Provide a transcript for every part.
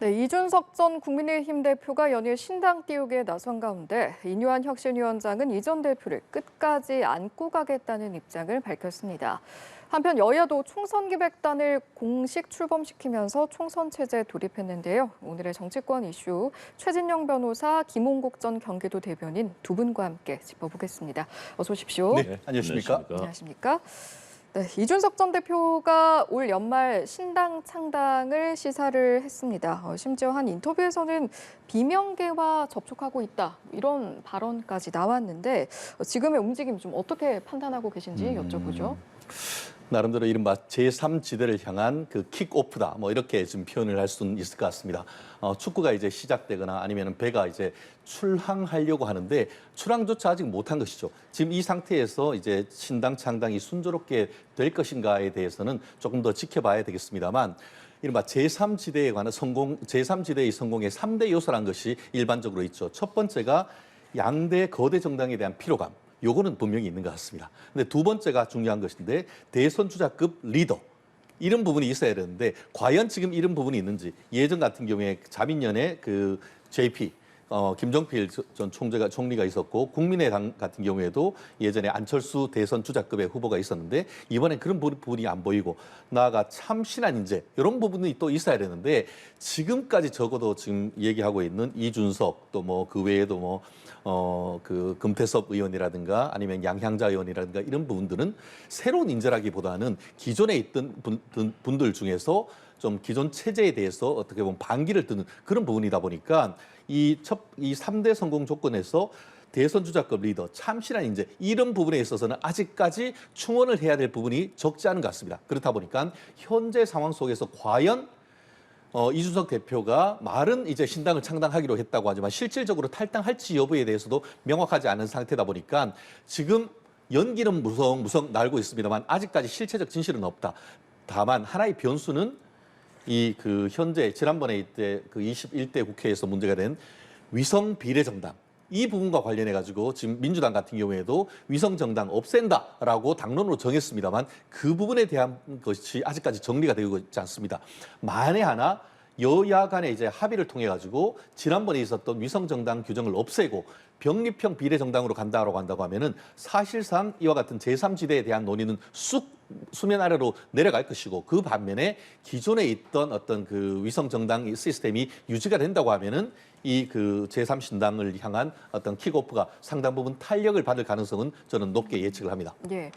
네, 이준석 전 국민의힘 대표가 연일 신당 띄우기에 나선 가운데 인요한 혁신위원장은 이 전 대표를 끝까지 안고 가겠다는 입장을 밝혔습니다. 한편 여야도 총선 기획단을 공식 출범시키면서 총선 체제에 돌입했는데요. 오늘의 정치권 이슈 최진영 변호사, 김홍국 전 경기도 대변인 두 분과 함께 짚어보겠습니다. 어서 오십시오. 네, 안녕하십니까? 안녕하십니까? 네, 이준석 전 대표가 올 연말 신당 창당을 시사를 했습니다. 심지어 한 인터뷰에서는 비명계와 접촉하고 있다 이런 발언까지 나왔는데 지금의 움직임 좀 어떻게 판단하고 계신지 여쭤보죠. 나름대로 이른바 제3지대를 향한 그 킥오프다, 뭐 이렇게 좀 표현을 할 수는 있을 것 같습니다. 축구가 이제 시작되거나 아니면 배가 이제 출항하려고 하는데 출항조차 아직 못한 것이죠. 지금 이 상태에서 이제 신당 창당이 순조롭게 될 것인가에 대해서는 조금 더 지켜봐야 되겠습니다만. 이른바 제3지대에 관한 제3지대의 성공의 3대 요소란 것이 일반적으로 있죠. 첫 번째가 양대 거대 정당에 대한 피로감. 요거는 분명히 있는 것 같습니다. 근데 두 번째가 중요한 것인데 대선 주자급 리더. 이런 부분이 있어야 되는데 과연 지금 이런 부분이 있는지 예전 같은 경우에 자민련의 그 JP 김종필 전 총리가 있었고 국민의당 같은 경우에도 예전에 안철수 대선 주자급의 후보가 있었는데 이번엔 그런 부분이 안 보이고 나아가 참신한 인재 이런 부분이 또 있어야 되는데 지금까지 적어도 지금 얘기하고 있는 이준석 또 뭐 그 외에도 뭐 그 금태섭 의원이라든가 아니면 양향자 의원이라든가 이런 부분들은 새로운 인재라기보다는 기존에 있던 분들 중에서 좀 기존 체제에 대해서 어떻게 보면 반기를 드는 그런 부분이다 보니까 이 3대 성공 조건에서 대선 주자급 리더, 참신한 인재 이런 부분에 있어서는 아직까지 충원을 해야 될 부분이 적지 않은 것 같습니다. 그렇다 보니까 현재 상황 속에서 과연 이준석 대표가 말은 이제 신당을 창당하기로 했다고 하지만 실질적으로 탈당할지 여부에 대해서도 명확하지 않은 상태다 보니까 지금 연기는 무성 날고 있습니다만 아직까지 실체적 진실은 없다. 다만 하나의 변수는 이 그 현재 지난번에 이때 그 21대 국회에서 문제가 된 위성 비례정당 이 부분과 관련해 가지고 지금 민주당 같은 경우에도 위성 정당 없앤다라고 당론으로 정했습니다만 그 부분에 대한 것이 아직까지 정리가 되고 있지 않습니다. 만에 하나 여야 간의 이제 합의를 통해 가지고 지난번에 있었던 위성 정당 규정을 없애고 병립형 비례정당으로 간다고 하면은 사실상 이와 같은 제3지대에 대한 논의는 수면 아래로 내려갈 것이고 그 반면에 기존에 있던 어떤 그 위성 정당 시스템이 유지가 된다고 하면은 이 그 제3신당을 향한 어떤 킥오프가 상당 부분 탄력을 받을 가능성은 저는 높게 예측을 합니다. 예.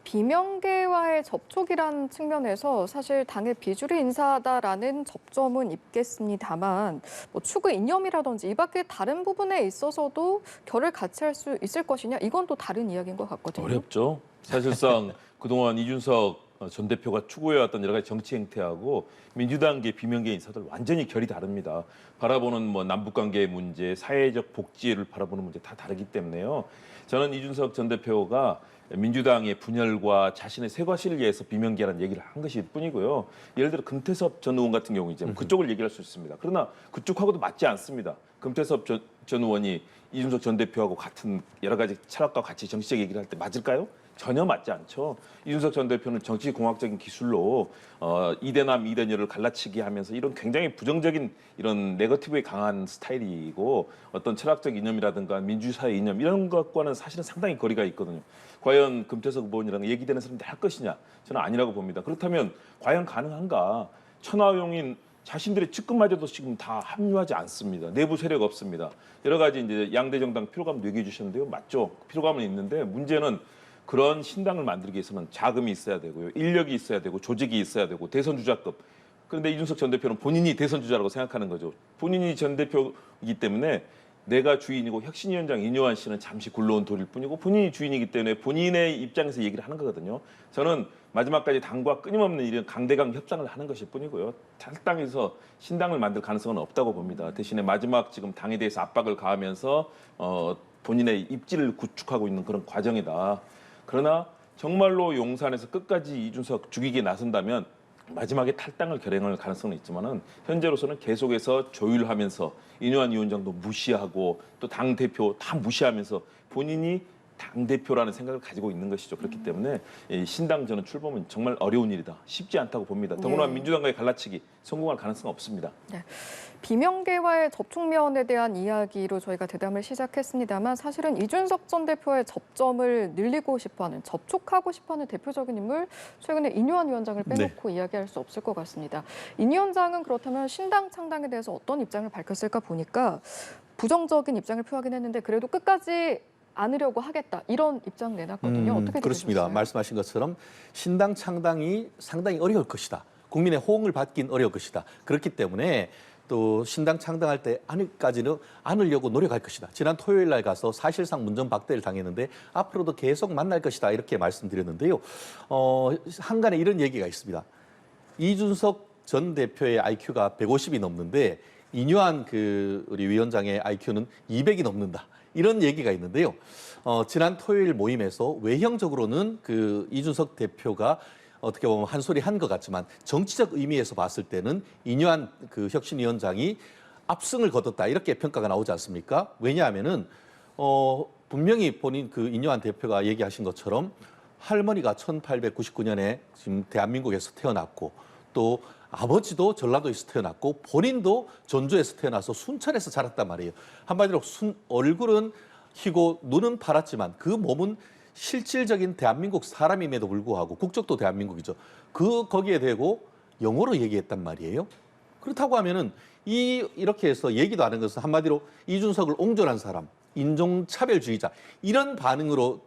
비명계와의 접촉이라는 측면에서 사실 당의 비주류 인사다라는 접점은 있겠습니다만 뭐 추구 이념이라든지 이 밖에 다른 부분에 있어서도 결을 같이 할 수 있을 것이냐 이건 또 다른 이야기인 것 같거든요. 어렵죠. 사실상 그동안 이준석 전 대표가 추구해왔던 여러 가지 정치 행태하고 민주당계 비명계 인사들 완전히 결이 다릅니다. 바라보는 뭐 남북관계의 문제, 사회적 복지를 바라보는 문제 다 다르기 때문에요. 저는 이준석 전 대표가 민주당의 분열과 자신의 쇄과실을 위해서 비명계라는 얘기를 한 것일 뿐이고요. 예를 들어 금태섭 전 의원 같은 경우 이제 그쪽을 얘기할 수 있습니다. 그러나 그쪽하고도 맞지 않습니다. 금태섭 전 의원이 이준석 전 대표하고 같은 여러 가지 철학과 같이 정치적 얘기를 할 때 맞을까요? 전혀 맞지 않죠. 이준석 전 대표는 정치공학적인 기술로 이대남 이대녀를 갈라치기 하면서 이런 굉장히 부정적인 이런 네거티브에 강한 스타일이고 어떤 철학적 이념이라든가 민주사회 이념 이런 것과는 사실은 상당히 거리가 있거든요. 과연 금태섭 의원이랑 얘기되는 사람들이 할 것이냐? 저는 아니라고 봅니다. 그렇다면 과연 가능한가? 천하용인 자신들의 측근마저도 지금 다 합류하지 않습니다. 내부 세력 없습니다. 여러 가지 이제 양대 정당 피로감도 얘기해 주셨는데요. 맞죠? 피로감은 있는데 문제는 그런 신당을 만들기 위해서는 자금이 있어야 되고요. 인력이 있어야 되고 조직이 있어야 되고 대선 주자급. 그런데 이준석 전 대표는 본인이 대선 주자라고 생각하는 거죠. 본인이 전 대표이기 때문에 내가 주인이고 혁신위원장 인요한 씨는 잠시 굴러온 돌일 뿐이고 본인이 주인이기 때문에 본인의 입장에서 얘기를 하는 거거든요. 저는 마지막까지 당과 끊임없는 이런 강대강 협상을 하는 것일 뿐이고요. 탈당해서 신당을 만들 가능성은 없다고 봅니다. 대신에 마지막 지금 당에 대해서 압박을 가하면서 본인의 입지를 구축하고 있는 그런 과정이다. 그러나 정말로 용산에서 끝까지 이준석 죽이기에 나선다면 마지막에 탈당을 결행할 가능성은 있지만은 현재로서는 계속해서 조율하면서 인요한 위원장도 무시하고 또 당 대표 다 무시하면서 본인이 당 대표라는 생각을 가지고 있는 것이죠. 그렇기 때문에 이 신당 저는 출범은 정말 어려운 일이다. 쉽지 않다고 봅니다. 더구나 네. 민주당과의 갈라치기 성공할 가능성은 없습니다. 네. 비명계와의 접촉면에 대한 이야기로 저희가 대담을 시작했습니다만 사실은 이준석 전 대표의 접점을 늘리고 싶어하는, 접촉하고 싶어하는 대표적인 인물, 최근에 인유한 위원장을 빼놓고 이야기할 수 없을 것 같습니다. 인 위원장은 그렇다면 신당 창당에 대해서 어떤 입장을 밝혔을까 보니까 부정적인 입장을 표하긴 했는데 그래도 끝까지 안으려고 하겠다 이런 입장 내놨거든요. 어떻게 그렇습니다. 들으셨어요? 말씀하신 것처럼 신당 창당이 상당히 어려울 것이다. 국민의 호응을 받긴 어려울 것이다. 그렇기 때문에 또 신당 창당할 때 안을까지는 안으려고 노력할 것이다. 지난 토요일 날 가서 사실상 문전박대를 당했는데 앞으로도 계속 만날 것이다. 이렇게 말씀드렸는데요. 한간에 이런 얘기가 있습니다. 이준석 전 대표의 IQ가 150이 넘는데 인유한 우리 위원장의 IQ는 200이 넘는다. 이런 얘기가 있는데요. 지난 토요일 모임에서 외형적으로는 이준석 대표가 어떻게 보면 한 소리 한 것 같지만 정치적 의미에서 봤을 때는 인유한 혁신위원장이 압승을 거뒀다 이렇게 평가가 나오지 않습니까? 왜냐하면은 분명히 본인 인유한 대표가 얘기하신 것처럼 할머니가 1899년에 지금 대한민국에서 태어났고 또 아버지도 전라도에서 태어났고 본인도 전주에서 태어나서 순천에서 자랐단 말이에요. 한마디로 얼굴은 희고 눈은 파랗지만 그 몸은 실질적인 대한민국 사람임에도 불구하고 국적도 대한민국이죠. 거기에 대고 영어로 얘기했단 말이에요. 그렇다고 하면은 이렇게 해서 얘기도 하는 것은 한마디로 이준석을 옹졸한 사람, 인종차별주의자 이런 반응으로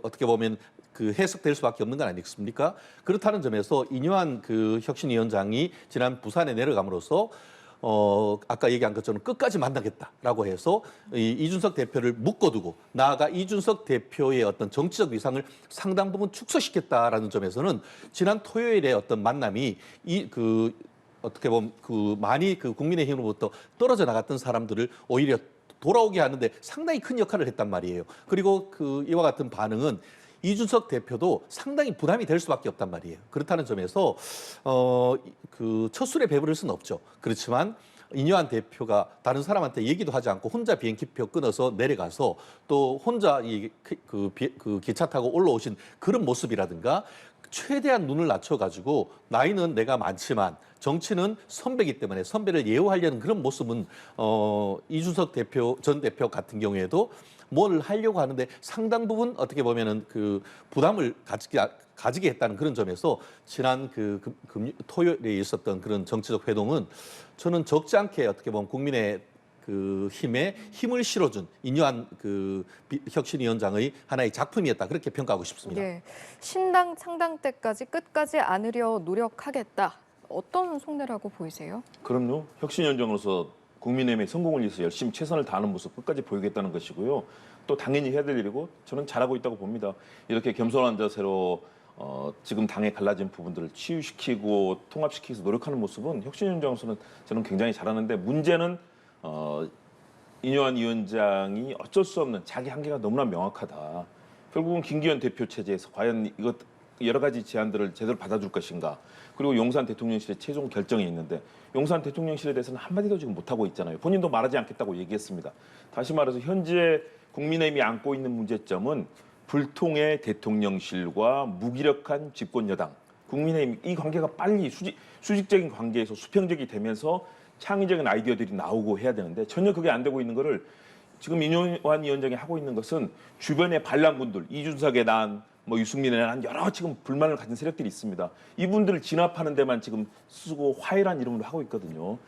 어떻게 보면 해석될 수밖에 없는 건 아니겠습니까? 그렇다는 점에서 인유한 혁신위원장이 지난 부산에 내려감으로써 아까 얘기한 것처럼 끝까지 만나겠다라고 해서 이준석 대표를 묶어두고 나아가 이준석 대표의 어떤 정치적 위상을 상당 부분 축소시켰다라는 점에서는 지난 토요일에 어떤 만남이 어떻게 보면 많이 국민의힘으로부터 떨어져 나갔던 사람들을 오히려 돌아오게 하는데 상당히 큰 역할을 했단 말이에요. 그리고 이와 같은 반응은 이준석 대표도 상당히 부담이 될 수밖에 없단 말이에요. 그렇다는 점에서 첫 술에 배부를 수는 없죠. 그렇지만 인유한 대표가 다른 사람한테 얘기도 하지 않고 혼자 비행기표 끊어서 내려가서 또 혼자 기차 타고 올라오신 그런 모습이라든가 최대한 눈을 낮춰가지고 나이는 내가 많지만 정치는 선배이기 때문에 선배를 예우하려는 그런 모습은 이준석 전 대표 같은 경우에도 뭘 하려고 하는데 상당 부분 어떻게 보면은 부담을 가지게 했다는 그런 점에서 지난 토요일에 있었던 그런 정치적 회동은 저는 적지 않게 어떻게 보면 국민의 힘에 힘을 실어준 인유한 혁신위원장의 하나의 작품이었다 그렇게 평가하고 싶습니다. 네, 신당 창당 때까지 끝까지 안으려 노력하겠다. 어떤 속내라고 보이세요? 그럼요. 혁신위원장으로서 국민의힘의 성공을 위해서 열심히 최선을 다하는 모습 끝까지 보이겠다는 것이고요. 또 당연히 해야 될 일이고 저는 잘하고 있다고 봅니다. 이렇게 겸손한 자세로 지금 당에 갈라진 부분들을 치유시키고 통합시키기 위해서 노력하는 모습은 혁신위원장으로서는 저는 굉장히 잘하는데 문제는 인유한 위원장이 어쩔 수 없는 자기 한계가 너무나 명확하다. 결국은 김기현 대표 체제에서 과연 이것 여러 가지 제안들을 제대로 받아줄 것인가. 그리고 용산 대통령실의 최종 결정이 있는데 용산 대통령실에 대해서는 한마디도 지금 못하고 있잖아요. 본인도 말하지 않겠다고 얘기했습니다. 다시 말해서 현재 국민의힘이 안고 있는 문제점은 불통의 대통령실과 무기력한 집권 여당. 국민의힘 이 관계가 빨리 수직적인 관계에서 수평적이 되면서 창의적인 아이디어들이 나오고 해야 되는데 전혀 그게 안 되고 있는 거를 지금 인유한 위원장이 하고 있는 것은 주변의 반란군들, 이준석의 난, 유승민의 난 여러 지금 불만을 가진 세력들이 있습니다. 이분들을 진압하는 데만 지금 쓰고 화해란 이름으로 하고 있거든요.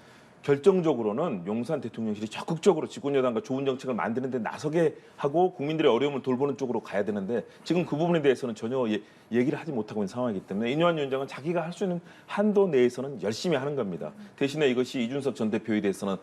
결정적으로는 용산 대통령실이 적극적으로 집권여당과 좋은 정책을 만드는 데 나서게 하고 국민들의 어려움을 돌보는 쪽으로 가야 되는데 지금 그 부분에 대해서는 전혀 얘기를 하지 못하고 있는 상황이기 때문에 인유한 위원장은 자기가 할 수 있는 한도 내에서는 열심히 하는 겁니다. 대신에 이것이 이준석 전 대표에 대해서는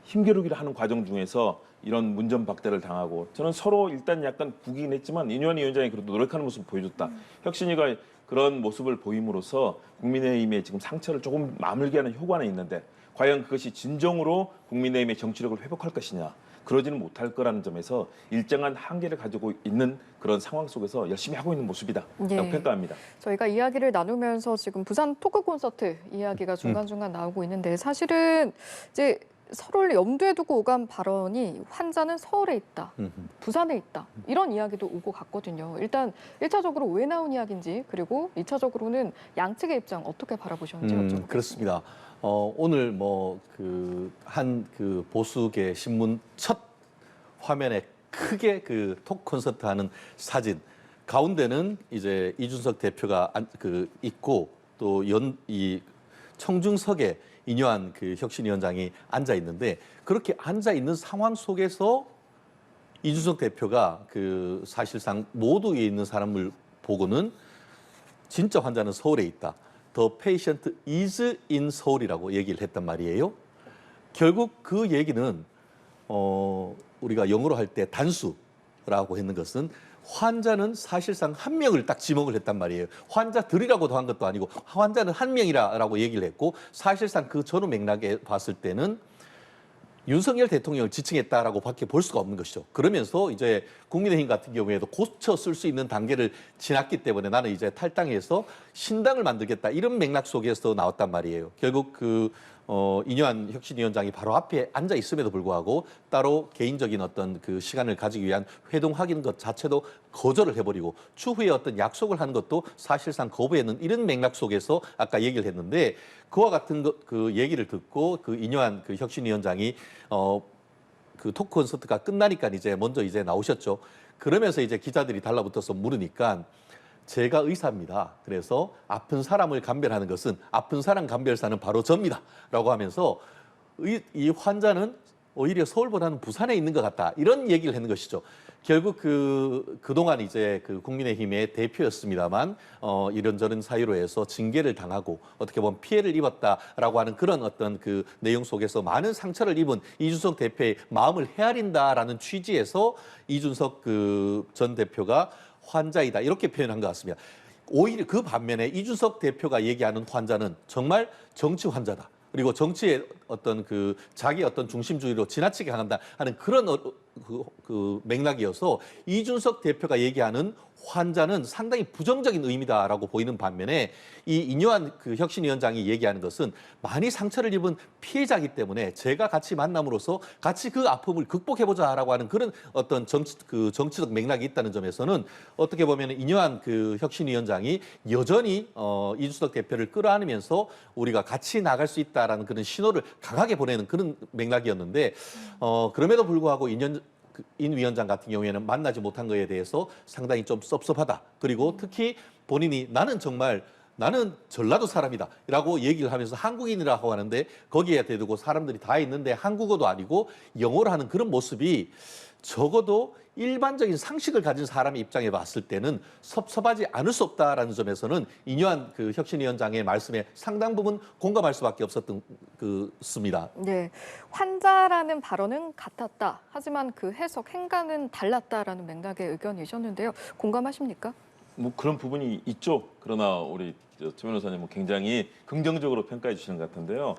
힘겨루기를 하는 과정 중에서 이런 문전박대를 당하고 저는 서로 일단 약간 부기긴 했지만 인유한 위원장이 그래도 노력하는 모습을 보여줬다. 혁신위가 그런 모습을 보임으로써 국민의힘의 지금 상처를 조금 마물게 하는 효과는 있는데 과연 그것이 진정으로 국민의힘의 정치력을 회복할 것이냐. 그러지는 못할 거라는 점에서 일정한 한계를 가지고 있는 그런 상황 속에서 열심히 하고 있는 모습이다라고 평가합니다. 저희가 이야기를 나누면서 지금 부산 토크 콘서트 이야기가 중간중간 나오고 있는데 사실은 이제 서로를 염두에 두고 오간 발언이 환자는 서울에 있다, 부산에 있다 이런 이야기도 오고 갔거든요. 일단 1차적으로 왜 나온 이야기인지 그리고 2차적으로는 양측의 입장 어떻게 바라보셨는지 여쭤보겠습니다. 그렇습니다. 오늘 뭐 한 보수계 신문 첫 화면에 크게 톡 콘서트 하는 사진 가운데는 이제 이준석 대표가 있고 또 이 청중석에 인요한 혁신위원장이 앉아 있는데 그렇게 앉아 있는 상황 속에서 이준석 대표가 사실상 모두에 있는 사람을 보고는 진짜 환자는 서울에 있다. The patient is in 서울이라고 얘기를 했단 말이에요. 결국 그 얘기는 우리가 영어로 할 때 단수라고 했는 것은 환자는 사실상 한 명을 딱 지목을 했단 말이에요. 환자들이라고도 한 것도 아니고 환자는 한 명이라고 얘기를 했고 사실상 그 전후 맥락에 봤을 때는 윤석열 대통령을 지칭했다라고 밖에 볼 수가 없는 것이죠. 그러면서 이제 국민의힘 같은 경우에도 고쳐 쓸 수 있는 단계를 지났기 때문에 나는 이제 탈당해서 신당을 만들겠다 이런 맥락 속에서 나왔단 말이에요. 결국 인요한 혁신위원장이 바로 앞에 앉아 있음에도 불구하고 따로 개인적인 어떤 시간을 가지기 위한 회동하는 것 자체도 거절을 해버리고 추후에 어떤 약속을 한 것도 사실상 거부했는 이런 맥락 속에서 아까 얘기를 했는데 그와 같은 얘기를 듣고 인요한 혁신위원장이 토크 콘서트가 끝나니까 먼저 나오셨죠. 그러면서 이제 기자들이 달라붙어서 물으니까 제가 의사입니다. 그래서 아픈 사람을 감별하는 것은 아픈 사람 감별사는 바로 접니다. 라고 하면서 이 환자는 오히려 서울보다는 부산에 있는 것 같다. 이런 얘기를 하는 것이죠. 결국 그동안 이제 국민의힘의 대표였습니다만 이런저런 사유로 해서 징계를 당하고 어떻게 보면 피해를 입었다라고 하는 그런 어떤 내용 속에서 많은 상처를 입은 이준석 대표의 마음을 헤아린다라는 취지에서 이준석 전 대표가 환자이다 이렇게 표현한 것 같습니다. 오히려 그 반면에 이준석 대표가 얘기하는 환자는 정말 정치 환자다. 그리고 정치의 어떤 자기 어떤 중심주의로 지나치게 강한다 하는 그런 맥락이어서 이준석 대표가 얘기하는 환자는 상당히 부정적인 의미다라고 보이는 반면에 이 인요한 혁신위원장이 얘기하는 것은 많이 상처를 입은 피해자이기 때문에 제가 같이 만남으로써 같이 그 아픔을 극복해보자라고 하는 그런 어떤 정치적 맥락이 있다는 점에서는 어떻게 보면 인요한 혁신위원장이 여전히 이준석 대표를 끌어안으면서 우리가 같이 나갈 수 있다라는 그런 신호를 강하게 보내는 그런 맥락이었는데 그럼에도 불구하고 인 위원장 같은 경우에는 만나지 못한 것에 대해서 상당히 좀 섭섭하다. 그리고 특히 본인이 나는 전라도 사람이다 라고 얘기를 하면서 한국인이라고 하는데 거기에 대두고 사람들이 다 있는데 한국어도 아니고 영어를 하는 그런 모습이 적어도 일반적인 상식을 가진 사람의 입장에 봤을 때는 섭섭하지 않을 수 없다라는 점에서는 인요한 혁신위원장의 말씀에 상당 부분 공감할 수밖에 없었습니다. 네, 환자라는 발언은 같았다. 하지만 그 해석, 행간은 달랐다라는 맥락의 의견이셨는데요. 공감하십니까? 뭐 그런 부분이 있죠. 그러나 우리 최 변호사님은 굉장히 긍정적으로 평가해 주시는 것 같은데요.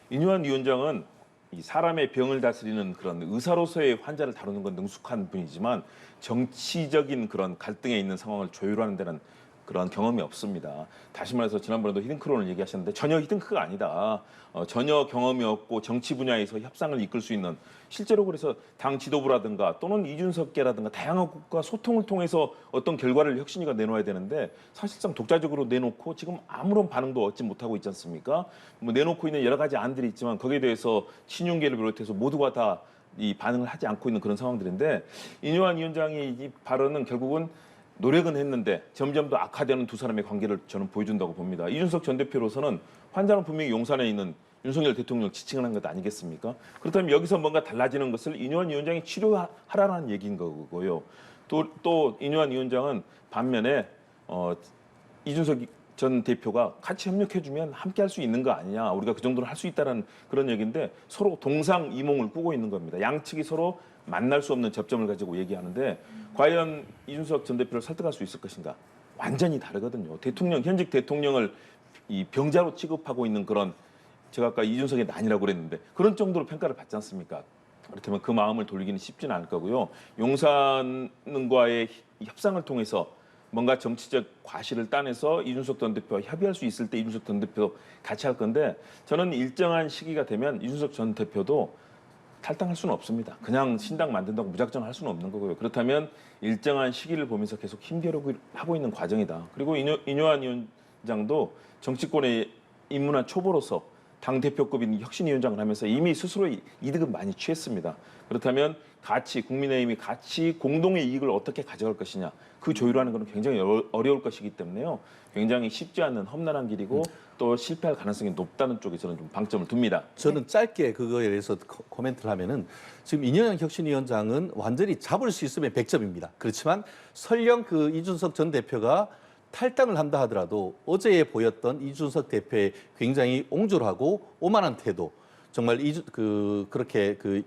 인요한 위원장은 이 사람의 병을 다스리는 그런 의사로서의 환자를 다루는 건 능숙한 분이지만 정치적인 그런 갈등에 있는 상황을 조율하는 데는 그런 경험이 없습니다. 다시 말해서 지난번에도 히든크론을 얘기하셨는데 전혀 히든크가 아니다. 전혀 경험이 없고 정치 분야에서 협상을 이끌 수 있는 실제로 그래서 당 지도부라든가 또는 이준석계라든가 다양한 국가 소통을 통해서 어떤 결과를 혁신위가 내놓아야 되는데 사실상 독자적으로 내놓고 지금 아무런 반응도 얻지 못하고 있지 않습니까? 뭐 내놓고 있는 여러 가지 안들이 있지만 거기에 대해서 친윤계를 비롯해서 모두가 다 이 반응을 하지 않고 있는 그런 상황들인데 인요한 위원장이 이 발언은 결국은 노력은 했는데 점점 더 악화되는 두 사람의 관계를 저는 보여준다고 봅니다. 이준석 전 대표로서는 환자는 분명히 용산에 있는 윤석열 대통령을 지칭을 한 것 아니겠습니까? 그렇다면 여기서 뭔가 달라지는 것을 인요한 위원장이 치료하라는 얘기인 거고요. 또 인요한 위원장은 반면에 이준석 전 대표가 같이 협력해주면 함께 할 수 있는 거 아니냐. 우리가 그 정도는 할 수 있다는 그런 얘기인데 서로 동상이몽을 꾸고 있는 겁니다. 양측이 서로 만날 수 없는 접점을 가지고 얘기하는데 과연 이준석 전 대표를 설득할 수 있을 것인가? 완전히 다르거든요. 현직 대통령을 이 병자로 취급하고 있는 그런 제가 아까 이준석의 난이라고 그랬는데 그런 정도로 평가를 받지 않습니까? 그렇다면 그 마음을 돌리기는 쉽지는 않을 거고요. 용산과의 협상을 통해서 뭔가 정치적 과실을 따내서 이준석 전 대표와 협의할 수 있을 때 이준석 전 대표 같이 할 건데 저는 일정한 시기가 되면 이준석 전 대표도 탈당할 수는 없습니다. 그냥 신당 만든다고 무작정 할 수는 없는 거고요. 그렇다면 일정한 시기를 보면서 계속 힘겨루고 하고 있는 과정이다. 그리고 인요한 위원장도 정치권에 입문한 초보로서 당대표급인 혁신위원장을 하면서 이미 스스로 이득은 많이 취했습니다. 그렇다면 같이 국민의힘이 같이 공동의 이익을 어떻게 가져갈 것이냐 그 조율하는 것은 굉장히 어려울 것이기 때문에요. 굉장히 쉽지 않은 험난한 길이고 또 실패할 가능성이 높다는 쪽에 저는 좀 방점을 둡니다. 저는 짧게 그거에 대해서 코멘트를 하면은 지금 이인영 혁신위원장은 완전히 잡을 수 있으면 100점입니다. 그렇지만 설령 그 이준석 전 대표가 탈당을 한다 하더라도 어제 보였던 이준석 대표의 굉장히 옹졸하고 오만한 태도, 정말 그렇게 그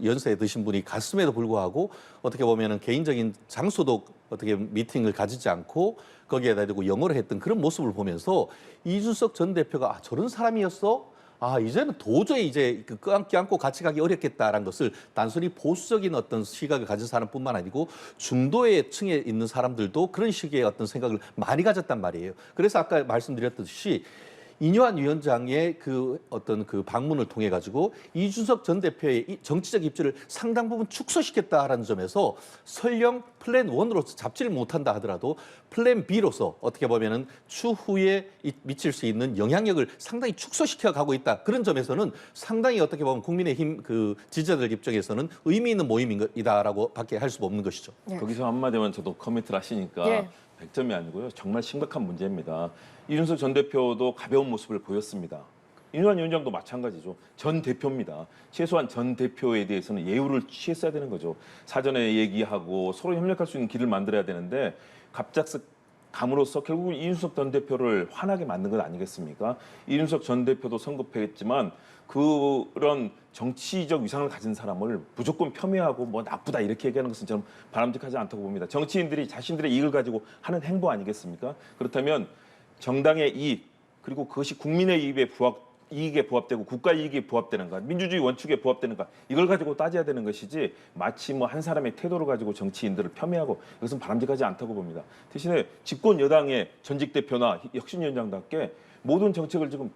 연세에 드신 분이 갔음에도 불구하고 어떻게 보면은 개인적인 장소도 어떻게 미팅을 가지지 않고 거기에다 대고 영어를 했던 그런 모습을 보면서 이준석 전 대표가 저런 사람이었어? 이제는 도저히 이제 껴안고 같이 가기 어렵겠다라는 것을 단순히 보수적인 어떤 시각을 가진 사람뿐만 아니고 중도의 층에 있는 사람들도 그런 식의 어떤 생각을 많이 가졌단 말이에요. 그래서 아까 말씀드렸듯이 인요한 위원장의 그 어떤 그 방문을 통해 가지고 이준석 전 대표의 이 정치적 입지를 상당 부분 축소시켰다라는 점에서 설령 플랜 1으로서 잡지를 못한다 하더라도 플랜 B로서 어떻게 보면은 추후에 미칠 수 있는 영향력을 상당히 축소시켜 가고 있다. 그런 점에서는 상당히 어떻게 보면 국민의힘 그 지지자들 입장에서는 의미 있는 모임이다라고 밖에 할 수 없는 것이죠. 예. 거기서 한마디만 저도 커멘트를 하시니까 예. 100점이 아니고요. 정말 심각한 문제입니다. 이준석 전 대표도 가벼운 모습을 보였습니다. 인요한 위원장도 마찬가지죠. 전 대표입니다. 최소한 전 대표에 대해서는 예우를 취했어야 되는 거죠. 사전에 얘기하고 서로 협력할 수 있는 길을 만들어야 되는데 갑작스 감으로써 결국 이준석 전 대표를 화나게 만든 것 아니겠습니까? 이준석 전 대표도 성급했지만 그런 정치적 위상을 가진 사람을 무조건 폄훼하고 뭐 나쁘다 이렇게 얘기하는 것은 저는 바람직하지 않다고 봅니다. 정치인들이 자신들의 이익을 가지고 하는 행보 아니겠습니까? 그렇다면 정당의 이익 그리고 그것이 국민의 이익에 부합되고 국가 이익에 부합되는가, 민주주의 원칙에 부합되는가 이걸 가지고 따져야 되는 것이지 마치 뭐 한 사람의 태도를 가지고 정치인들을 폄훼하고 이것은 바람직하지 않다고 봅니다. 대신에 집권 여당의 전직 대표나 혁신위원장답게 모든 정책을 지금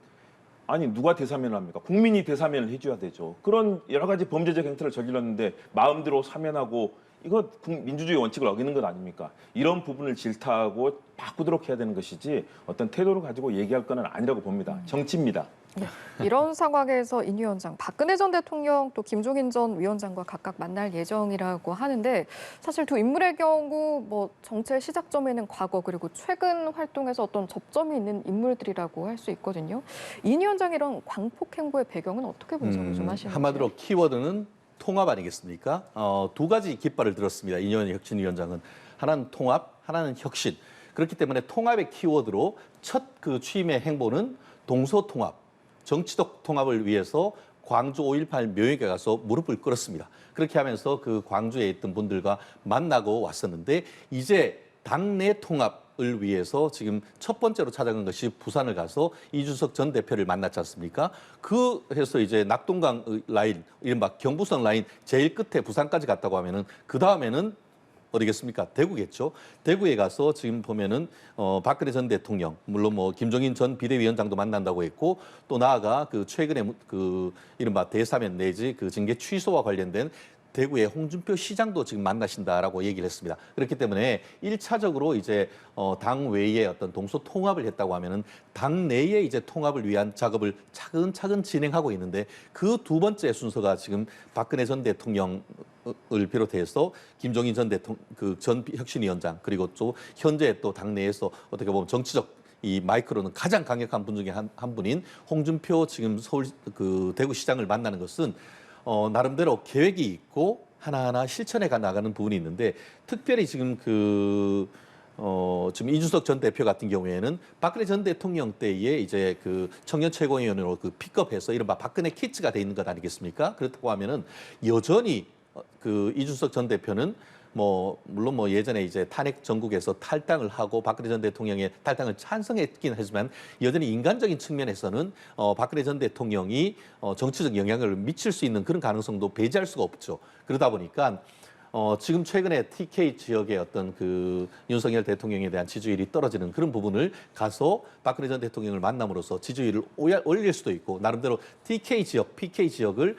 누가 대사면을 합니까? 국민이 대사면을 해줘야 되죠. 그런 여러 가지 범죄적 행태를 저질렀는데 마음대로 사면하고 이거 민주주의 원칙을 어기는 것 아닙니까? 이런 부분을 질타하고 바꾸도록 해야 되는 것이지 어떤 태도를 가지고 얘기할 건 아니라고 봅니다. 정치입니다. 네. 이런 상황에서 인 위원장, 박근혜 전 대통령 또 김종인 전 위원장과 각각 만날 예정이라고 하는데 사실 두 인물의 경우 뭐 정치의 시작점에는 과거 그리고 최근 활동에서 어떤 접점이 있는 인물들이라고 할 수 있거든요. 인 위원장 이런 광폭 행보의 배경은 어떻게 분석을 좀 하시는지? 한마디로 키워드는 통합 아니겠습니까? 두 가지 깃발을 들었습니다. 이인영 혁신위원장은 하나는 통합, 하나는 혁신. 그렇기 때문에 통합의 키워드로 첫 그 취임의 행보는 동서통합, 정치적 통합을 위해서 광주 5.18 묘역에 가서 무릎을 꿇었습니다. 그렇게 하면서 그 광주에 있던 분들과 만나고 왔었는데 이제 당내 통합을 위해서 지금 첫 번째로 찾아간 것이 부산을 가서 이준석 전 대표를 만났지 않습니까? 그 해서 이제 낙동강 라인, 이른바 경부선 라인 제일 끝에 부산까지 갔다고 하면은 그 다음에는 어디겠습니까? 대구겠죠. 대구에 가서 지금 보면은 박근혜 전 대통령, 물론 뭐 김종인 전 비대위원장도 만난다고 했고 또 나아가 그 최근에 그 이른바 대사면 내지 그 징계 취소와 관련된 대구의 홍준표 시장도 지금 만나신다라고 얘기를 했습니다. 그렇기 때문에 1차적으로 이제 당 외에 어떤 동서 통합을 했다고 하면은 당 내에 이제 통합을 위한 작업을 차근차근 진행하고 있는데 그 두 번째 순서가 지금 박근혜 전 대통령을 비롯해서 김종인 전 대통령 전 혁신위원장 그리고 또 현재 또 당내에서 어떻게 보면 정치적 이 마이크로는 가장 강력한 분 중에 한 분인 홍준표 지금 서울 그 대구시장을 만나는 것은 나름대로 계획이 있고 하나하나 실천해 나가는 부분이 있는데 특별히 지금 지금 이준석 전 대표 같은 경우에는 박근혜 전 대통령 때에 이제 그 청년 최고위원으로 그 픽업해서 이른바 박근혜 키트가 돼 있는 것 아니겠습니까? 그렇다고 하면은 여전히 그 이준석 전 대표는 물론 예전에 이제 탄핵 전국에서 탈당을 하고 박근혜 전 대통령의 탈당을 찬성했긴 하지만 여전히 인간적인 측면에서는 박근혜 전 대통령이 정치적 영향을 미칠 수 있는 그런 가능성도 배제할 수가 없죠. 그러다 보니까 지금 최근에 TK 지역의 어떤 그 윤석열 대통령에 대한 지지율이 떨어지는 그런 부분을 가서 박근혜 전 대통령을 만남으로써 지지율을 올릴 수도 있고 나름대로 TK 지역, PK 지역을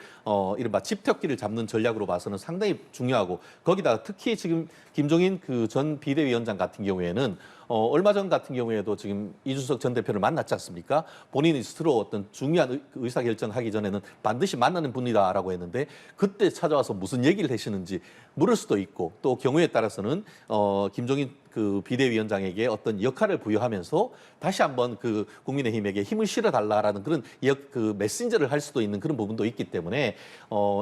이른바 집특기를 잡는 전략으로 봐서는 상당히 중요하고 거기다가 특히 지금 김종인 그 전 비대위원장 같은 경우에는 얼마 전 같은 경우에도 지금 이준석 전 대표를 만났지 않습니까? 본인이 스스로 어떤 중요한 의사결정하기 전에는 반드시 만나는 분이다라고 했는데 그때 찾아와서 무슨 얘기를 하시는지 물을 수도 있고 또 경우에 따라서는 김종인 그 비대위원장에게 어떤 역할을 부여하면서 다시 한번 그 국민의힘에게 힘을 실어달라라는 그런 그 메신저를 할 수도 있는 그런 부분도 있기 때문에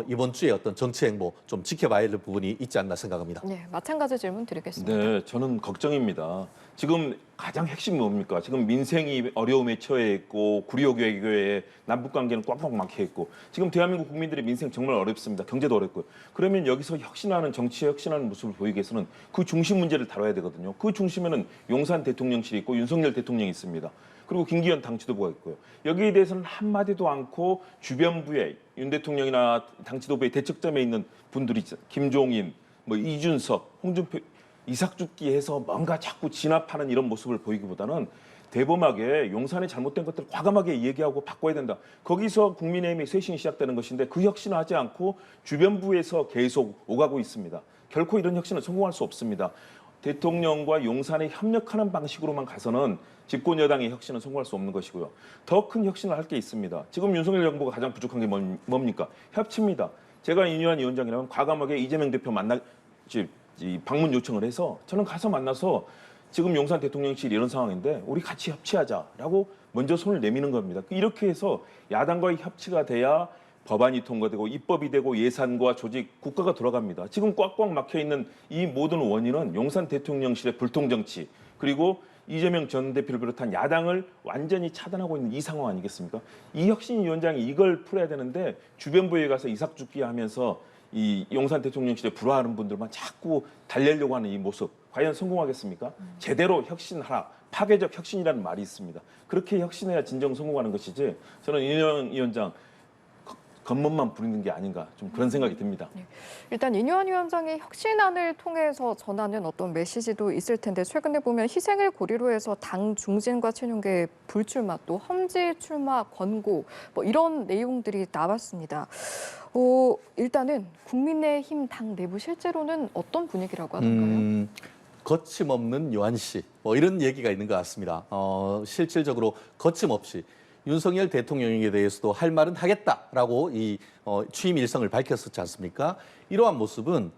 이번 주에 어떤 정치 행보 좀 지켜봐야 할 부분이 있지 않나 생각합니다. 네, 마찬가지 질문 드리겠습니다. 네, 저는 걱정입니다. 지금 가장 핵심이 뭡니까? 지금 민생이 어려움에 처해 있고 구리역 외교에 남북 관계는 꽉꽉 막혀 있고 지금 대한민국 국민들의 민생 정말 어렵습니다. 경제도 어렵고요. 그러면 여기서 혁신하는 정치에 혁신하는 모습을 보이기 위해서는 그 중심 문제를 다뤄야 되거든요. 그 중심에는 용산 대통령실이 있고 윤석열 대통령이 있습니다. 그리고 김기현 당 지도부가 있고요. 여기에 대해서는 한마디도 않고 주변부에 윤 대통령이나 당 지도부의 대척점에 있는 분들이 있죠. 김종인, 뭐 이준석, 홍준표 이삭죽기해서 뭔가 자꾸 진압하는 이런 모습을 보이기보다는 대범하게 용산의 잘못된 것들을 과감하게 얘기하고 바꿔야 된다. 거기서 국민의힘의 쇄신이 시작되는 것인데 그 혁신을 하지 않고 주변부에서 계속 오가고 있습니다. 결코 이런 혁신은 성공할 수 없습니다. 대통령과 용산에 협력하는 방식으로만 가서는 집권 여당의 혁신은 성공할 수 없는 것이고요. 더 큰 혁신을 할 게 있습니다. 지금 윤석열 정부가 가장 부족한 게 뭡니까? 협치입니다. 제가 인유한 위원장이라면 과감하게 이재명 대표 방문 요청을 해서 저는 가서 만나서 지금 용산 대통령실 이런 상황인데 우리 같이 협치하자라고 먼저 손을 내미는 겁니다. 이렇게 해서 야당과의 협치가 돼야 법안이 통과되고 입법이 되고 예산과 조직, 국가가 돌아갑니다. 지금 꽉꽉 막혀 있는 이 모든 원인은 용산 대통령실의 불통정치 그리고 이재명 전 대표를 비롯한 야당을 완전히 차단하고 있는 이 상황 아니겠습니까? 이 혁신위원장이 이걸 풀어야 되는데 주변부에 가서 이삭죽기 하면서 이 용산 대통령실에 불화하는 분들만 자꾸 달래려고 하는 이 모습 과연 성공하겠습니까? 제대로 혁신하라. 파괴적 혁신이라는 말이 있습니다. 그렇게 혁신해야 진정 성공하는 것이지 저는 이인영 위원장 겉멋만 부리는 게 아닌가 좀 그런 생각이 듭니다. 네. 일단 인유한 위원장이 혁신안을 통해서 전하는 어떤 메시지도 있을 텐데 최근에 보면 희생을 고리로 해서 당 중진과 친윤계 불출마 또 험지 출마 권고 뭐 이런 내용들이 나왔습니다. 일단은 국민의힘 당 내부 실제로는 어떤 분위기라고 하던가요? 거침없는 요한 씨, 뭐 이런 얘기가 있는 것 같습니다. 실질적으로 거침없이 윤석열 대통령에 대해서도 할 말은 하겠다라고 이 취임 일성을 밝혔었지 않습니까? 이러한 모습은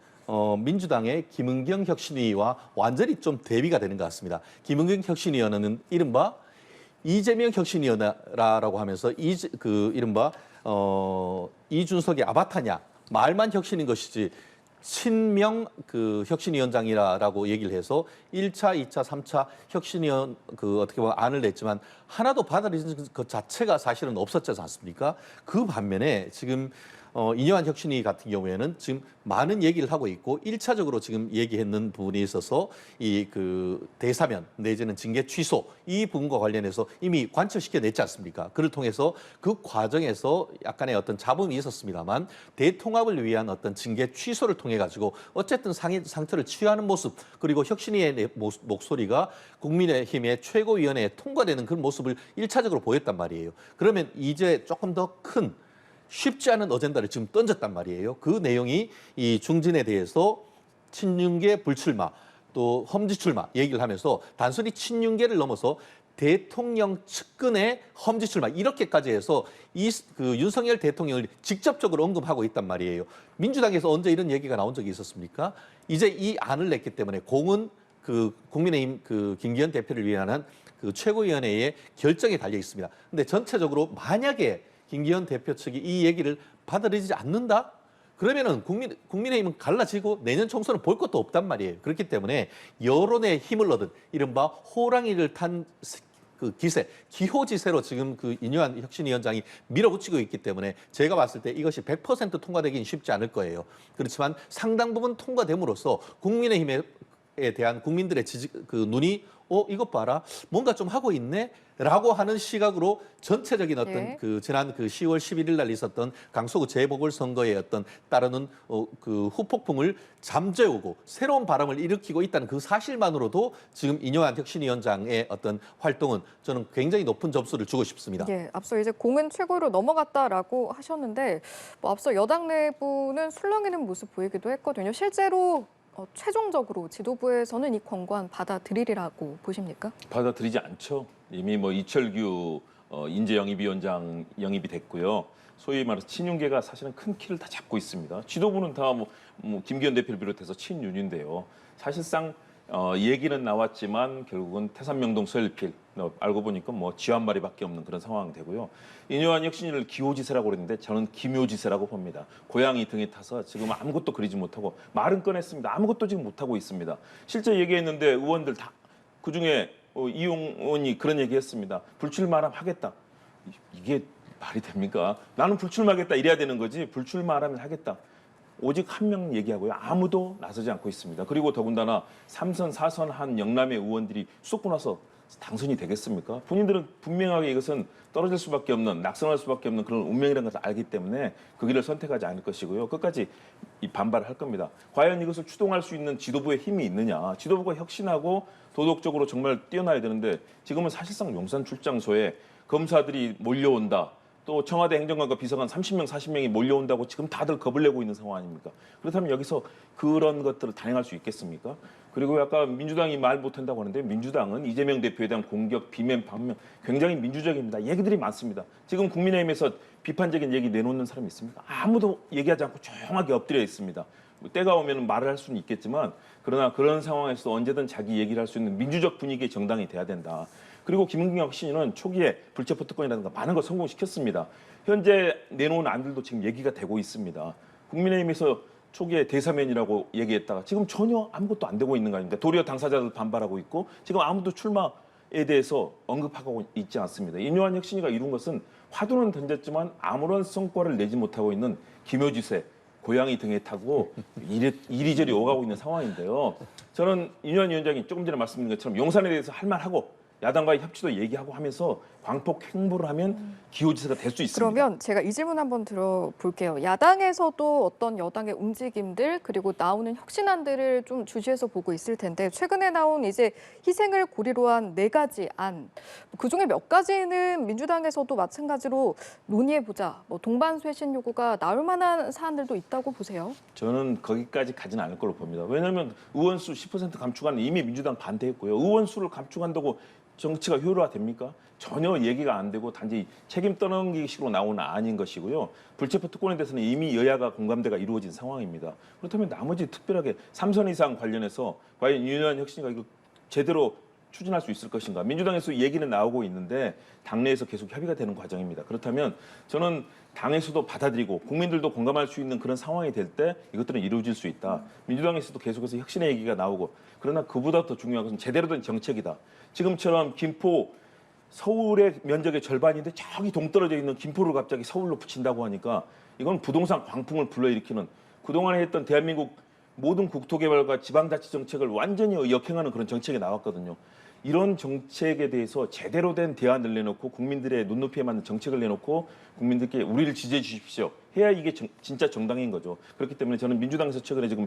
민주당의 김은경 혁신위와 완전히 좀 대비가 되는 것 같습니다. 김은경 혁신위원회는 이른바 이재명 혁신위원회라고 하면서 이른바 이준석의 아바타냐 말만 혁신인 것이지 친명 그 혁신위원장이라고 얘기를 해서 1차, 2차, 3차 혁신위원 어떻게 보면 안을 냈지만 하나도 받아들이는 것 자체가 사실은 없었지 않습니까? 그 반면에 지금 이뇨한 혁신위 같은 경우에는 지금 많은 얘기를 하고 있고 1차적으로 지금 얘기했는 부분이 있어서 이 대사면 내지는 징계 취소 이 부분과 관련해서 이미 관철시켜 냈지 않습니까? 그를 통해서 그 과정에서 약간의 어떤 잡음이 있었습니다만 대통합을 위한 어떤 징계 취소를 통해 가지고 어쨌든 상처를 취하는 모습 그리고 혁신위의 목소리가 국민의힘의 최고위원회에 통과되는 그런 모습을 1차적으로 보였단 말이에요. 그러면 이제 조금 더 큰 쉽지 않은 어젠다를 지금 던졌단 말이에요. 그 내용이 이 중진에 대해서 친윤계 불출마 또 험지 출마 얘기를 하면서 단순히 친윤계를 넘어서 대통령 측근의 험지 출마 이렇게까지 해서 윤석열 대통령을 직접적으로 언급하고 있단 말이에요. 민주당에서 언제 이런 얘기가 나온 적이 있었습니까? 이제 이 안을 냈기 때문에 공은 국민의힘 김기현 대표를 위한 최고위원회의 결정에 달려 있습니다. 근데 전체적으로 만약에 김기현 대표 측이 이 얘기를 받아들이지 않는다? 그러면은 국민의힘은 갈라지고 내년 총선은 볼 것도 없단 말이에요. 그렇기 때문에 여론의 힘을 얻은 이른바 호랑이를 탄 기세, 기호지세로 지금 이뇨한 혁신위원장이 밀어붙이고 있기 때문에 제가 봤을 때 이것이 100% 통과되기는 쉽지 않을 거예요. 그렇지만 상당 부분 통과됨으로써 국민의힘에 대한 국민들의 눈이 이것 봐라. 뭔가 좀 하고 있네. 라고 하는 시각으로 전체적인 어떤 예. 지난 10월 11일 날 있었던 강서구 재보궐선거의 어떤 따르는 후폭풍을 잠재우고 새로운 바람을 일으키고 있다는 그 사실만으로도 지금 이뇨한 혁신위원장의 어떤 활동은 저는 굉장히 높은 점수를 주고 싶습니다. 예, 앞서 이제 공은 최고로 넘어갔다라고 하셨는데 앞서 여당 내부는 술렁이는 모습 보이기도 했거든요. 실제로 최종적으로 지도부에서는 이 권고안 받아들이리라고 보십니까? 받아들이지 않죠. 이미 이철규 인재영입위원장 영입이 됐고요. 소위 말해서 친윤계가 사실은 큰 키를 다 잡고 있습니다. 지도부는 다 김기현 대표를 비롯해서 친윤인데요. 사실상 얘기는 나왔지만 결국은 태산명동 서일필 알고 보니까 쥐한마리밖에 없는 그런 상황이 되고요. 이뇨한 혁신위를 기호지세라고 그랬는데 저는 김효지세라고 봅니다. 고양이 등에 타서 지금 아무것도 그리지 못하고 말은 꺼냈습니다. 아무것도 지금 못하고 있습니다. 실제 얘기했는데 의원들 다 그중에 이용 의원이 그런 얘기했습니다. 불출마하면 하겠다. 이게 말이 됩니까? 나는 불출마하겠다 이래야 되는 거지. 불출마하면 하겠다. 오직 한 명 얘기하고요. 아무도 나서지 않고 있습니다. 그리고 더군다나 3선, 4선 한 영남의 의원들이 쏟고 나서 당선이 되겠습니까? 본인들은 분명하게 이것은 떨어질 수밖에 없는, 낙선할 수밖에 없는 그런 운명이라는 것을 알기 때문에 그 길을 선택하지 않을 것이고요. 끝까지 반발을 할 겁니다. 과연 이것을 추동할 수 있는 지도부의 힘이 있느냐. 지도부가 혁신하고 도덕적으로 정말 뛰어나야 되는데 지금은 사실상 용산 출장소에 검사들이 몰려온다. 또 청와대 행정관과 비서관 30명, 40명이 몰려온다고 지금 다들 겁을 내고 있는 상황 아닙니까? 그렇다면 여기서 그런 것들을 단행할 수 있겠습니까? 그리고 약간 민주당이 말 못한다고 하는데 민주당은 이재명 대표에 대한 공격, 비면, 반면 굉장히 민주적입니다. 얘기들이 많습니다. 지금 국민의힘에서 비판적인 얘기 내놓는 사람이 있습니까? 아무도 얘기하지 않고 조용하게 엎드려 있습니다. 때가 오면 말을 할 수는 있겠지만 그러나 그런 상황에서 언제든 자기 얘기를 할 수 있는 민주적 분위기의 정당이 돼야 된다. 그리고 김은경 혁신위는 초기에 불체포 특권이라든가 많은 걸 성공시켰습니다. 현재 내놓은 안들도 지금 얘기가 되고 있습니다. 국민의힘에서 초기에 대사면이라고 얘기했다가 지금 전혀 아무것도 안 되고 있는 거 아닙니까? 도리어 당사자들 반발하고 있고 지금 아무도 출마에 대해서 언급하고 있지 않습니다. 이뇨한 혁신위가 이룬 것은 화두는 던졌지만 아무런 성과를 내지 못하고 있는 김효지세, 고양이 등에 타고 이리저리 오가고 있는 상황인데요. 저는 이뇨한 위원장이 조금 전에 말씀드린 것처럼 용산에 대해서 할 말하고 야당과의 협치도 얘기하고 하면서 광폭 행보를 하면 기호지세가 될 수 있습니다. 그러면 제가 이 질문 한번 들어볼게요. 야당에서도 어떤 여당의 움직임들 그리고 나오는 혁신안들을 좀 주시해서 보고 있을 텐데 최근에 나온 이제 희생을 고리로 한 4가지 안, 그중에 몇 가지는 민주당에서도 마찬가지로 논의해보자, 동반쇄신 요구가 나올 만한 사안들도 있다고 보세요? 저는 거기까지 가지는 않을 걸로 봅니다. 왜냐하면 의원수 10% 감축안은 이미 민주당 반대했고요. 의원수를 감축한다고 정치가 효율화됩니까? 전혀 얘기가 안 되고 단지 책임 떠넘기식으로 나오는 안인 것이고요. 불체포 특권에 대해서는 이미 여야가 공감대가 이루어진 상황입니다. 그렇다면 나머지 특별하게 3선 이상 관련해서 과연 이뇨한 혁신위가 이거 제대로 추진할 수 있을 것인가. 민주당에서 얘기는 나오고 있는데 당내에서 계속 협의가 되는 과정입니다. 그렇다면 저는 당에서도 받아들이고 국민들도 공감할 수 있는 그런 상황이 될 때 이것들은 이루어질 수 있다. 민주당에서도 계속해서 혁신의 얘기가 나오고 그러나 그보다 더 중요한 것은 제대로 된 정책이다. 지금처럼 김포 서울의 면적의 절반인데 저기 동떨어져 있는 김포를 갑자기 서울로 붙인다고 하니까 이건 부동산 광풍을 불러일으키는 그동안에 했던 대한민국 모든 국토개발과 지방자치 정책을 완전히 역행하는 그런 정책이 나왔거든요. 이런 정책에 대해서 제대로 된 대안을 내놓고 국민들의 눈높이에 맞는 정책을 내놓고 국민들께 우리를 지지해 주십시오. 해야 이게 진짜 정당인 거죠. 그렇기 때문에 저는 민주당에서 최근에 지금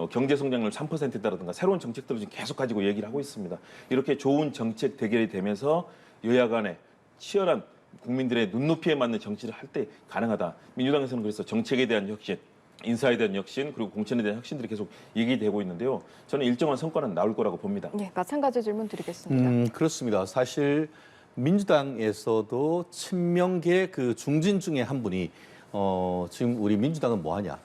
경제 성장률 3%다라든가 새로운 정책들을 지금 계속 가지고 얘기를 하고 있습니다. 이렇게 좋은 정책 대결이 되면서 여야 간에 치열한 국민들의 눈높이에 맞는 정치를 할 때 가능하다. 민주당에서는 그래서 정책에 대한 혁신, 인사에 대한 혁신 그리고 공천에 대한 혁신들이 계속 얘기되고 있는데요. 저는 일정한 성과는 나올 거라고 봅니다. 네, 마찬가지 질문 드리겠습니다. 그렇습니다. 사실 민주당에서도 친명계 그 중진 중에 한 분이 지금 우리 민주당은 뭐 하냐?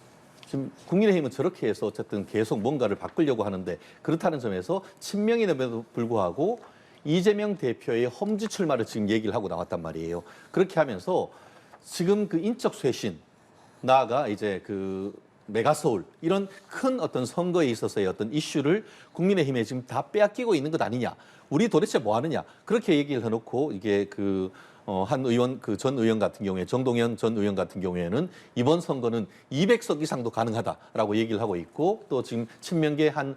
지금 국민의힘은 저렇게 해서 어쨌든 계속 뭔가를 바꾸려고 하는데 그렇다는 점에서 친명임에도 불구하고 이재명 대표의 험지 출마를 지금 얘기를 하고 나왔단 말이에요. 그렇게 하면서 지금 그 인적 쇄신 나아가 이제 그 메가서울 이런 큰 어떤 선거에 있어서의 어떤 이슈를 국민의힘에 지금 다 빼앗기고 있는 것 아니냐. 우리 도대체 뭐 하느냐. 그렇게 얘기를 해놓고 이게 한 의원 그 전 의원 같은 경우에 정동현 전 의원 같은 경우에는 이번 선거는 200석 이상도 가능하다라고 얘기를 하고 있고 또 지금 친명계 한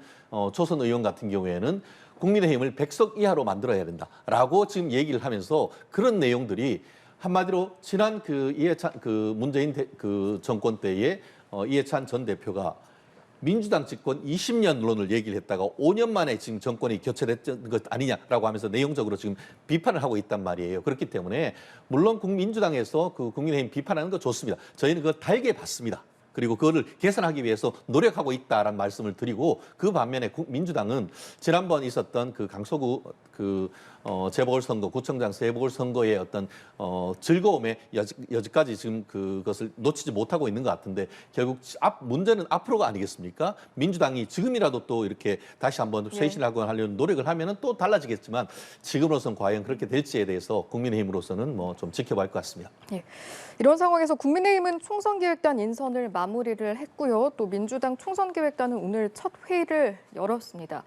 초선 의원 같은 경우에는 국민의힘을 100석 이하로 만들어야 된다라고 지금 얘기를 하면서 그런 내용들이 한마디로 지난 그 이해찬 그 문재인 그 정권 때에 이해찬 전 대표가 민주당 집권 20년론을 얘기를 했다가 5년 만에 지금 정권이 교체됐던 것 아니냐라고 하면서 내용적으로 지금 비판을 하고 있단 말이에요. 그렇기 때문에 물론 민주당에서 그 국민의힘 비판하는 거 좋습니다. 저희는 그걸 달게 봤습니다. 그리고 그거를 개선하기 위해서 노력하고 있다라는 말씀을 드리고 그 반면에 민주당은 지난번 있었던 그 강서구 재보궐선거, 구청장 재보궐선거의 어떤 즐거움에 여지까지 지금 그것을 놓치지 못하고 있는 것 같은데 결국 문제는 앞으로가 아니겠습니까? 민주당이 지금이라도 또 이렇게 다시 한번 쇄신을 하고 하려는 노력을 하면은 또 달라지겠지만 지금으로서는 과연 그렇게 될지에 대해서 국민의힘으로서는 뭐 좀 지켜봐야 할 것 같습니다. 예. 이런 상황에서 국민의힘은 총선기획단 인선을 마무리를 했고요. 또 민주당 총선기획단은 오늘 첫 회의를 열었습니다.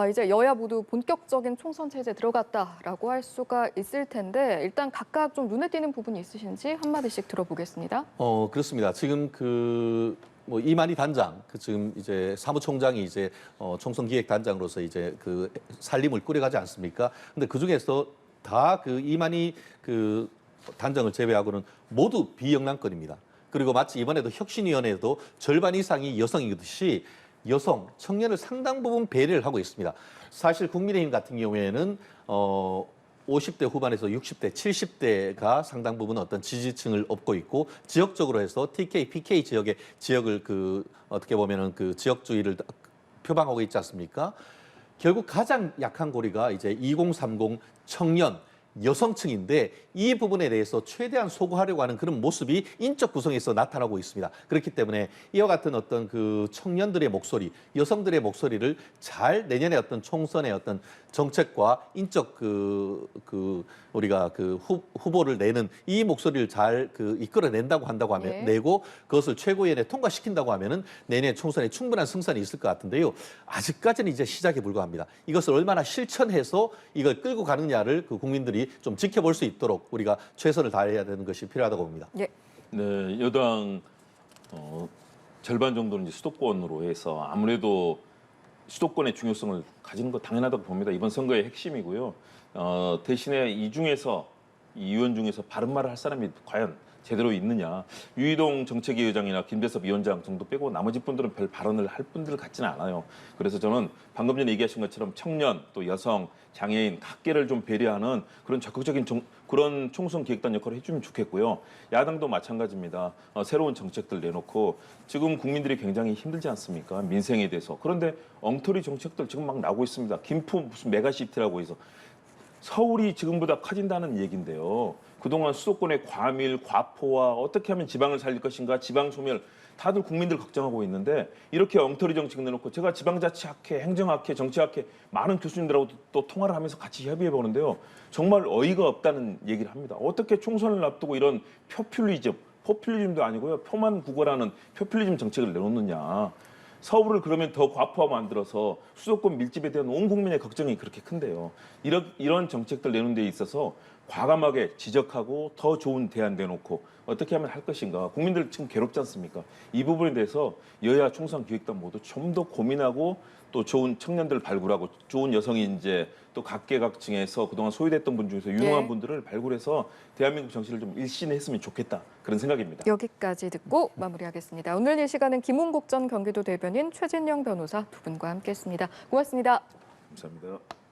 이제 여야 모두 본격적인 총선 체제에 들어갔다라고 할 수가 있을 텐데 일단 각각 좀 눈에 띄는 부분이 있으신지 한마디씩 들어보겠습니다. 그렇습니다. 지금 이만희 단장, 지금 이제 사무총장이 이제 총선기획단장으로서 이제 그 살림을 꾸려가지 않습니까? 근데 그 중에서 다 그 이만희 단장을 제외하고는 모두 비영란권입니다. 그리고 마치 이번에도 혁신위원회도 절반 이상이 여성이듯이 여성, 청년을 상당 부분 배려를 하고 있습니다. 사실 국민의힘 같은 경우에는 50대 후반에서 60대, 70대가 상당 부분 어떤 지지층을 얻고 있고 지역적으로 해서 TK, PK 지역을 어떻게 보면은 그 지역주의를 표방하고 있지 않습니까? 결국 가장 약한 고리가 이제 2030 청년 여성층인데 이 부분에 대해서 최대한 소구하려고 하는 그런 모습이 인적 구성에서 나타나고 있습니다. 그렇기 때문에 이와 같은 어떤 그 청년들의 목소리, 여성들의 목소리를 잘 내년에 어떤 총선의 어떤 정책과 인적 우리가 후보를 내는 이 목소리를 잘 이끌어낸다고 한다고 하면 네. 내고 그것을 최고위원회에 통과시킨다고 하면은 내년 총선에 충분한 승산이 있을 것 같은데요. 아직까지는 이제 시작에 불과합니다. 이것을 얼마나 실천해서 이걸 끌고 가느냐를 국민들이 좀 지켜볼 수 있도록 우리가 최선을 다해야 되는 것이 필요하다고 봅니다. 예. 네, 여당 절반 정도는 이제 수도권으로 해서 아무래도 수도권의 중요성을 가지는 거 당연하다고 봅니다. 이번 선거의 핵심이고요. 대신에 이 의원 중에서 바른 말을 할 사람이 과연 제대로 있느냐. 유이동 정책위 의장이나 김대섭 위원장 정도 빼고 나머지 분들은 별 발언을 할 분들 같지는 않아요. 그래서 저는 방금 전에 얘기하신 것처럼 청년, 또 여성, 장애인 각계를 좀 배려하는 그런 적극적인 그런 총선 기획단 역할을 해주면 좋겠고요. 야당도 마찬가지입니다. 새로운 정책들 내놓고 지금 국민들이 굉장히 힘들지 않습니까? 민생에 대해서. 그런데 엉터리 정책들 지금 막 나오고 있습니다. 김포 무슨 메가시티라고 해서. 서울이 지금보다 커진다는 얘기인데요. 그동안 수도권의 과밀, 과포화, 어떻게 하면 지방을 살릴 것인가, 지방 소멸, 다들 국민들 걱정하고 있는데 이렇게 엉터리 정책 내놓고 제가 지방자치학회, 행정학회, 정치학회 많은 교수님들하고 또 통화를 하면서 같이 협의해 보는데요. 정말 어이가 없다는 얘기를 합니다. 어떻게 총선을 앞두고 이런 포퓰리즘도 아니고요. 표만 구걸하는 포퓰리즘 정책을 내놓느냐. 서울을 그러면 더 과포화 만들어서 수도권 밀집에 대한 온 국민의 걱정이 그렇게 큰데요. 이런 정책들 내놓는 데 있어서 과감하게 지적하고 더 좋은 대안 내놓고 어떻게 하면 할 것인가. 국민들 지금 괴롭지 않습니까? 이 부분에 대해서 여야 총선 기획단 모두 좀 더 고민하고 또 좋은 청년들을 발굴하고 좋은 여성인재 또 각계각층에서 그동안 소외됐던 분 중에서 유능한 분들을 발굴해서 대한민국 정치를 좀 일신했으면 좋겠다. 그런 생각입니다. 여기까지 듣고 마무리하겠습니다. 오늘 이 시간은 김웅국 전 경기도 대변인 최진영 변호사 두 분과 함께했습니다. 고맙습니다. 감사합니다.